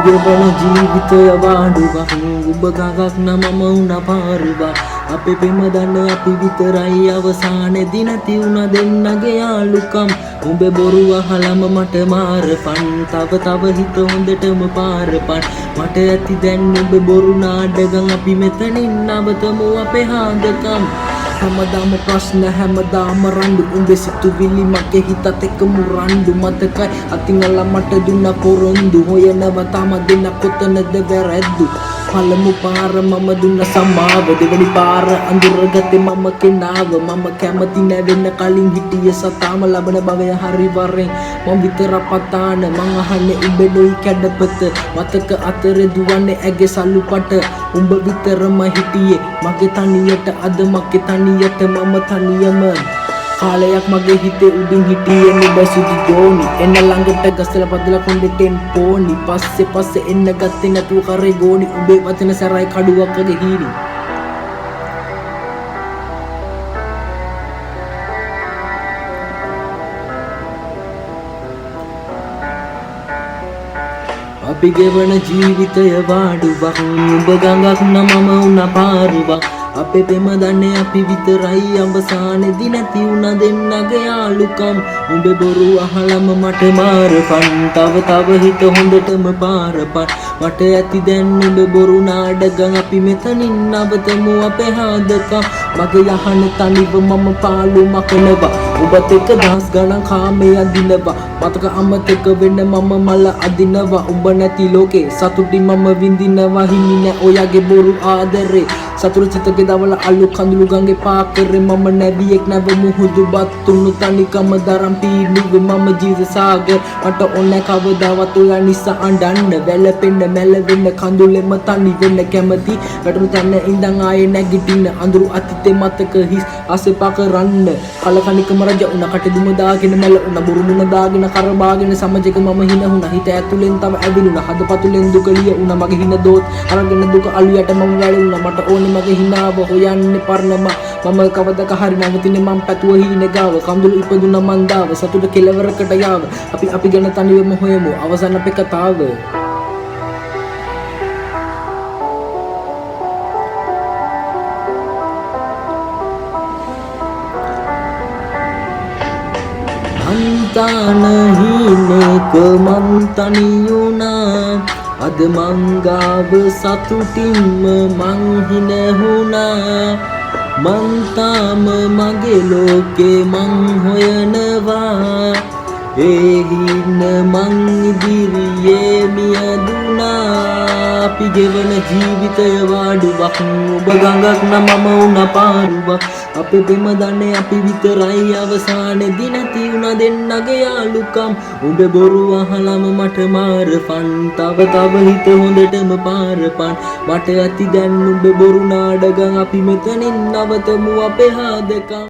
ගෙවන ජීවිතය වාඩුවක් ඔබ ගඟක් නම් මම වුණ පාරුවක් අපේ පෙම දන්න අපි විතරයි අවසානයේදී නැති වුණ දෙන්නගේ යාළුකම් උඹ බොරු අහලම මට මාරපන් තව හිත හොඳටම පාරපන් මට ඇති දැන් උඹ බොරු නාඩගම් අපි මෙතනින් නවතමු අපේ හාදකම් හැමදාම ප්‍රශ්න හැමදාම රණ්ඩු උඹේ සිතුවිලි මගේ හිතත් එක්ක මුරණ්ඩු මතකයි අතින් අල්ලා මට දුන්න පොරොන්දු හොයනවා තාම දෙන්න කොතනද වැරද්දු පළමු පාර මම දුන්න සමාව දෙවනි පාර අඳුරගත්තේ මම කෙනාව මම කැමති නැවෙන්න කලින් හිටිය සතාම ලබන භවය හරි වරෙන් මම විතර පතාන මං අහන්නේ උඹේ ලොයි කැඩපත මතක අතරේ දුවන්නේ ඇගේ සල්ලුපට උඹ විතරම හිටියේ මගේ තනියට අද මගේ තනියට මම තනියම කාලයක් මගේ හිතේ උඩින් හිටියේ නුඹ සුදු දෝනි එන්න ළඟට ගස්සලා පදලා කොණ්ඩෙටෙන් පෝනි පස්සේ එන්න ගත්තේ නැතුව කරේ ගෝනි උඹේ වචන සරයි කඩුවක් වගේ හීනි අපි ගෙවන ජීවිතය වාඩුවක් ඔබ ගඟක් නම් මම වුණ පාරුවක් අපේ පෙම දන්නේ අපි විතරයි අවසානයේදී නැති වුණ දෙන්නගේ යාළුකම් උඹ බොරු අහලම මට මාරපන් තව හිත හොඳටම පාරපන් මට ඇති දැන් උඹ බොරු නාඩගම් අපි මෙතනින් නවතමු අපේ හාදකම් මගේ යහන තනිව මම පාළු මකනවා ඔබත් එක්ක දහස් ගණන් කාමයේ අදිනවා මතක අමතක වෙන්න මම මල අදිනවා උඹ නැති ලෝකේ සතුටින් මම විඳිනවා හිමි නැ ඔයාගේ බොරු ආදරේ සතුරු චිතගේ දවල අලු කඳුළු ගඟේ පාකරේ මම නැවියෙක් නැව මුහුදු බත්තුණු තනිකම දරම් පීනුවේ මම ජීවිත සාගර මට ඕන කවදාවත් ඔයා නිසා අඬන්න වැළපෙන්න මැලවෙන්න කඳුලෙම තනි වෙන්න කැමති වැටුණු තැන ඉඳන් ආයේ නැගිටින්න අඳුරු අතීතේ මතක හිස් අසපා කරන්න කලකණිකම රජ උණ කටදුම දාගෙන මැල උණ බුරු මුණ දාගෙන කරබාගෙන සමජක මම හින හුණ හිත ඇතුලෙන් තව ඇවිලුණ හදපතුලෙන් දුකලිය උණ මගේ හින දෝත් අරගෙන දුක අලුයට මම වැළුණා මට ඕනේ මගේ හිනාව හොයන්නේ පරණම මම කවදක හරි නැවතිනේ මම පැතුව හීනේ ගාව කඳුළු ඉපදුන මන්දාව සතුට කෙලවරකට යාව අපි ගැන තනියම හොයමු අවසන් අපේ කතාව අන්තාන හීනේක මන් තනියුණා අද මංගාව සතුටින්ම මං හිනහුණා මං තාම මගේ ලෝකේ මං හොයනවා ඒ හින මං ඉදිරියේ මියදුනා අපි ගෙවන ජීවිතය වාඩුවක් ඔබ ගඟක් නම් මම වුණ පාරුවක් අපේ පෙම දන්නේ අපි විතරයි අවසානයේදී නැති වුණ දෙන්නගේ යාළුකම් උඹ බොරු අහලම මට මාරපන් තව හිත හොඳටම පාරපන් මට ඇති දැන් උඹ බොරු නාඩගම් අපි මෙතනින් නවතමු අපේ හාදකම්